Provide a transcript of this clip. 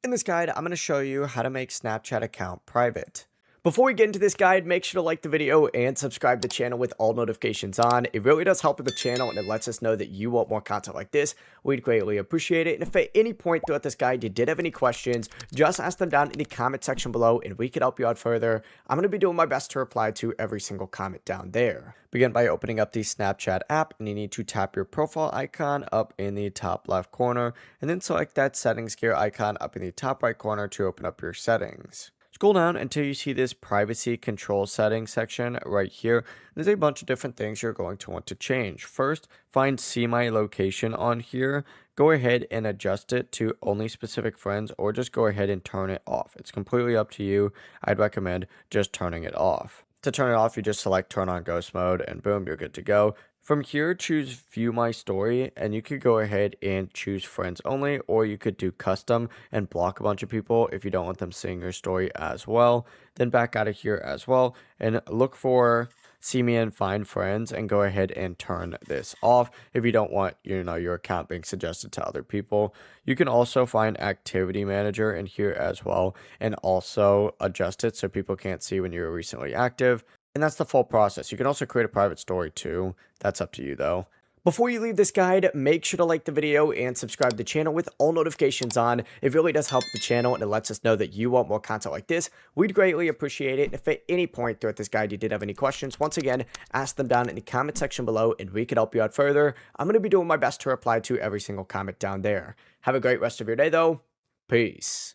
In this guide, I'm going to show you how to make Snapchat account private. Before we get into this guide, make sure to like the video and subscribe to the channel with all notifications on. It really does help with the channel and it lets us know that you want more content like this. We'd greatly appreciate it. And if at any point throughout this guide you did have any questions, just ask them down in the comment section below and we could help you out further. I'm going to be doing my best to reply to every single comment down there. Begin by opening up the Snapchat app and you need to tap your profile icon up in the top left corner and then select that settings gear icon up in the top right corner to open up your settings. Scroll down until you see this privacy control settings section right here. There's a bunch of different things you're going to want to change. First, find see my location on here. Go ahead and adjust it to only specific friends or just go ahead and turn it off. It's completely up to you. I'd recommend just turning it off. To turn it off, you just select turn on ghost mode and boom, you're good to go. From here, choose view my story and you could go ahead and choose friends only, or you could do custom and block a bunch of people if you don't want them seeing your story as well. Then back out of here as well and look for see me and find friends and go ahead and turn this off if you don't want your account being suggested to other people. You can also find activity manager in here as well and also adjust it so people can't see when you're recently active. And that's the full process. You can also create a private story too. That's up to you though. Before you leave this guide, make sure to like the video and subscribe to the channel with all notifications on. It really does help the channel and it lets us know that you want more content like this. We'd greatly appreciate it. If at any point throughout this guide you did have any questions, once again, ask them down in the comment section below and we could help you out further. I'm going to be doing my best to reply to every single comment down there. Have a great rest of your day though. Peace.